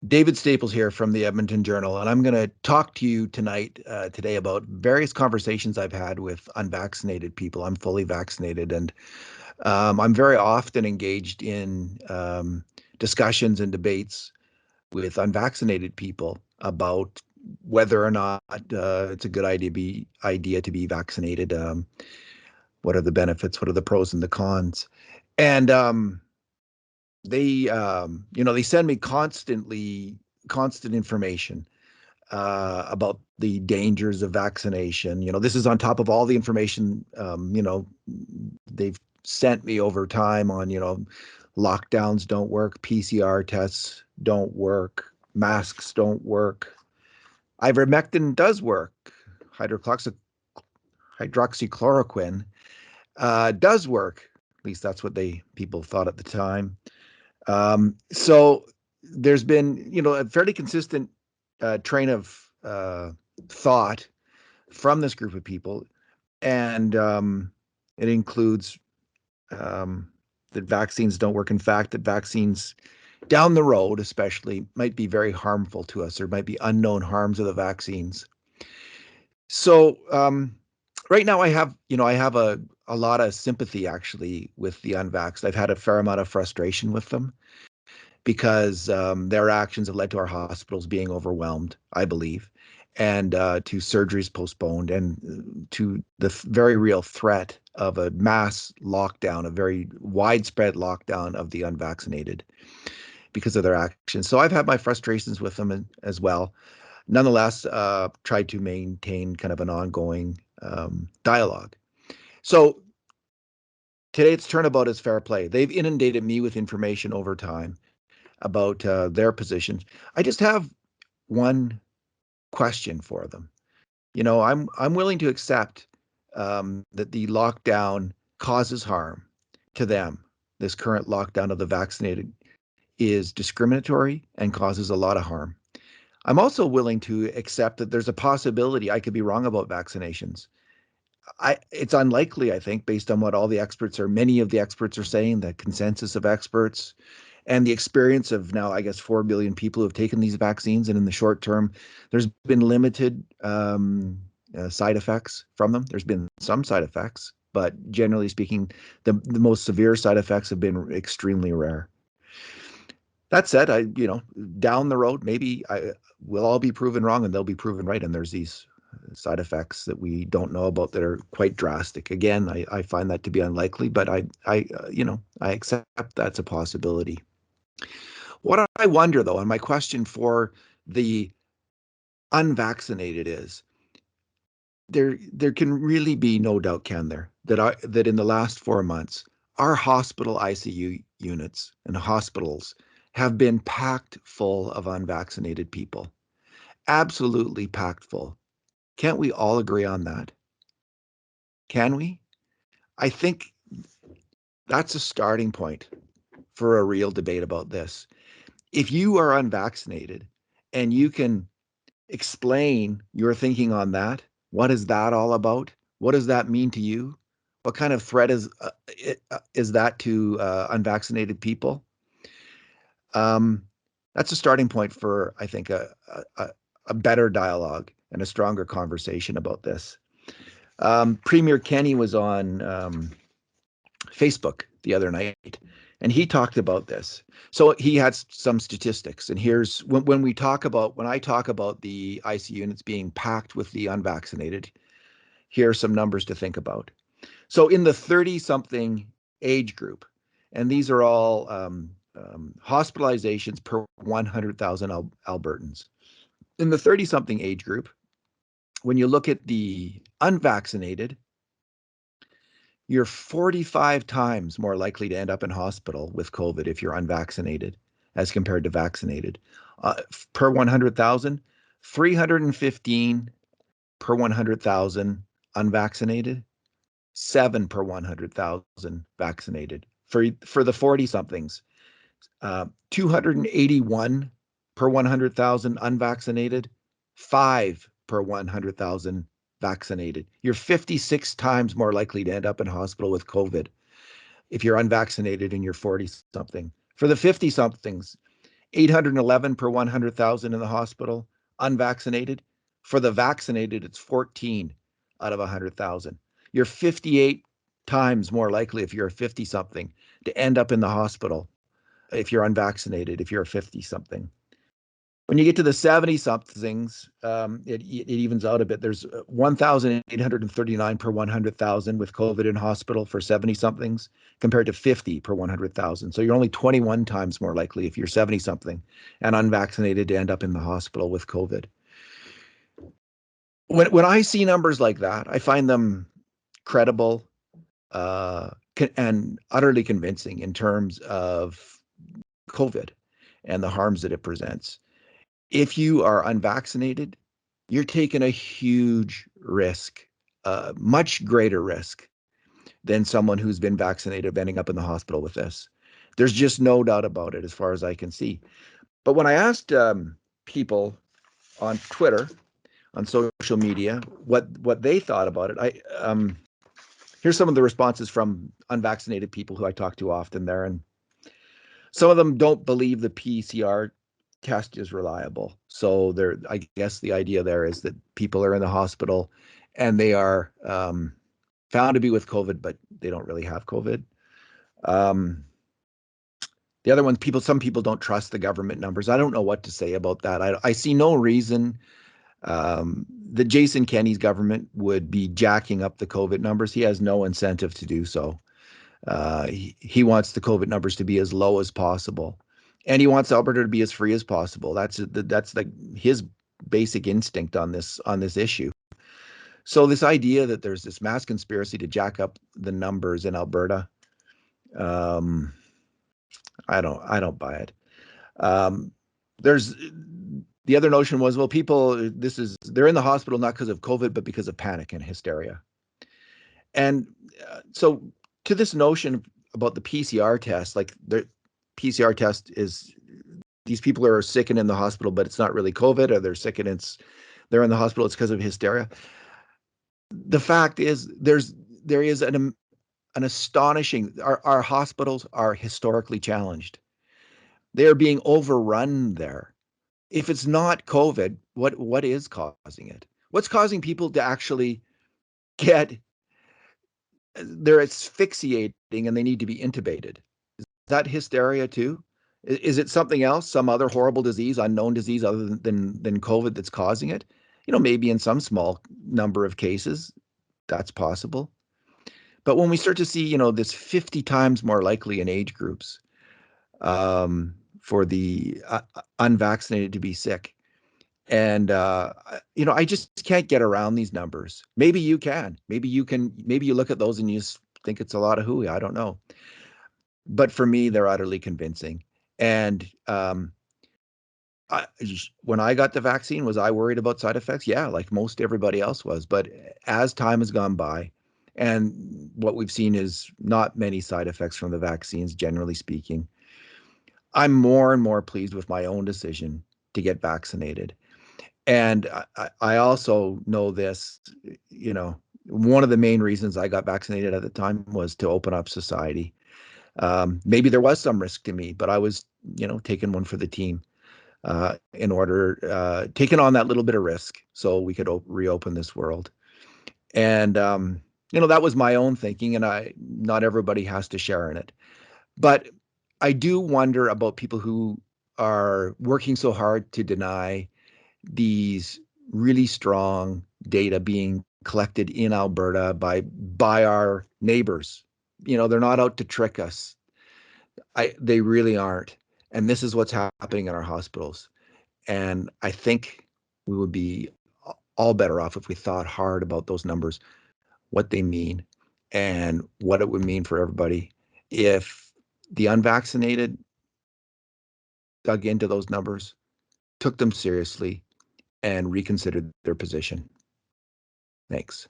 David Staples here from the Edmonton Journal, and I'm going to talk to you today about various conversations I've had with unvaccinated people. I'm fully vaccinated, and I'm very often engaged in discussions and debates with unvaccinated people about whether or not it's a good idea to be vaccinated. What are the benefits? What are the pros and the cons? And they send me constant information about the dangers of vaccination. This is on top of all the information, they've sent me over time on, lockdowns don't work, PCR tests don't work, masks don't work. Ivermectin does work. Hydroxychloroquine does work. At least that's what people thought at the time. So there's been, a fairly consistent train of thought from this group of people, and it includes that vaccines don't work. In fact, that vaccines down the road, especially, might be very harmful to us. There might be unknown harms of the vaccines. So right now, I have a lot of sympathy actually with the unvaxxed. I've had a fair amount of frustration with them because their actions have led to our hospitals being overwhelmed, I believe, and to surgeries postponed, and to the very real threat of a mass lockdown, a very widespread lockdown of the unvaccinated because of their actions. So I've had my frustrations with them as well. Nonetheless, tried to maintain kind of an ongoing dialogue. So today, turnabout is fair play. They've inundated me with information over time about their positions. I just have one question for them. I'm willing to accept that the lockdown causes harm to them. This current lockdown of the vaccinated is discriminatory and causes a lot of harm. I'm also willing to accept that there's a possibility I could be wrong about vaccinations. It's unlikely, I think, based on what many of the experts are saying, the consensus of experts, and the experience of now, I guess, 4 billion people who have taken these vaccines. And in the short term, there's been limited side effects from them. There's been some side effects, but generally speaking, the most severe side effects have been extremely rare. That said, down the road, maybe we'll all be proven wrong and they'll be proven right. And there's these side effects that we don't know about that are quite drastic. Again, I find that to be unlikely, but I accept that's a possibility. What I wonder, though, and my question for the unvaccinated is, there can really be no doubt, can there, that in the last 4 months, our hospital ICU units and hospitals have been packed full of unvaccinated people, absolutely packed full. Can't we all agree on that? Can we? I think that's a starting point for a real debate about this. If you are unvaccinated and you can explain your thinking on that, what is that all about? What does that mean to you? What kind of threat is that to unvaccinated people? That's a starting point for, I think, a better dialogue and a stronger conversation about this. Premier Kenney was on Facebook the other night, and he talked about this. So he had some statistics, and here's when I talk about the ICU units being packed with the unvaccinated, here are some numbers to think about. So in the 30-something age group, and these are all hospitalizations per 100,000 Albertans. In the 30-something age group, when you look at the unvaccinated, you're 45 times more likely to end up in hospital with COVID if you're unvaccinated as compared to vaccinated. Per 100,000, 315 per 100,000 unvaccinated, 7 per 100,000 vaccinated. For the 40-somethings, 281 per 100,000 unvaccinated, 5 per 100,000 vaccinated. You're 56 times more likely to end up in hospital with COVID if you're unvaccinated and you're 40-something. For the 50-somethings, 811 per 100,000 in the hospital, unvaccinated. For the vaccinated, it's 14 out of 100,000. You're 58 times more likely if you're a 50 something to end up in the hospital if you're unvaccinated, if you're a 50 something. When you get to the 70 somethings, it evens out a bit. There's 1,839 per 100,000 with COVID in hospital for 70 somethings compared to 50 per 100,000. So you're only 21 times more likely if you're 70 something and unvaccinated to end up in the hospital with COVID. When I see numbers like that, I find them credible and utterly convincing in terms of COVID and the harms that it presents. If you are unvaccinated, you're taking a huge risk, much greater risk than someone who's been vaccinated of ending up in the hospital with this. There's just no doubt about it as far as I can see. But when I asked people on Twitter, on social media, what they thought about it, here's some of the responses from unvaccinated people who I talk to often there. And some of them don't believe the PCR test is reliable. So I guess the idea there is that people are in the hospital and they are found to be with COVID, but they don't really have COVID. The other one, some people don't trust the government numbers. I don't know what to say about that. I see no reason that Jason Kenney's government would be jacking up the COVID numbers. He has no incentive to do so. He wants the COVID numbers to be as low as possible, and he wants Alberta to be as free as possible. That's like his basic instinct on this issue. So this idea that there's this mass conspiracy to jack up the numbers in Alberta, I don't buy it. There's the other notion was, well, they're in the hospital not because of COVID, but because of panic and hysteria. And so to this notion about the PCR test, like the PCR test is these people are sick and in the hospital, but it's not really COVID, or they're sick and they're in the hospital, it's because of hysteria. The fact is there is an astonishing, our hospitals are historically challenged. They are being overrun there. If it's not COVID, what is causing it? What's causing people to actually they're asphyxiating and they need to be intubated? Is that hysteria too? Is it something else, some other horrible disease, unknown disease other than COVID that's causing it? Maybe in some small number of cases, that's possible. But when we start to see, this 50 times more likely in age groups for the unvaccinated to be sick, and I just can't get around these numbers. Maybe you can. Maybe you look at those and you just think it's a lot of hooey. I don't know. But for me, they're utterly convincing. And when I got the vaccine, was I worried about side effects? Yeah, like most everybody else was. But as time has gone by, and what we've seen is not many side effects from the vaccines, generally speaking, I'm more and more pleased with my own decision to get vaccinated. And I also know this, one of the main reasons I got vaccinated at the time was to open up society. Maybe there was some risk to me, but I was, taking one for the team taking on that little bit of risk so we could reopen this world. And, that was my own thinking, and not everybody has to share in it. But I do wonder about people who are working so hard to deny these really strong data being collected in Alberta by our neighbors. They're not out to trick us. They really aren't. And this is what's happening in our hospitals. And I think we would be all better off if we thought hard about those numbers, what they mean, and what it would mean for everybody if the unvaccinated dug into those numbers, took them seriously, and reconsidered their position. Thanks.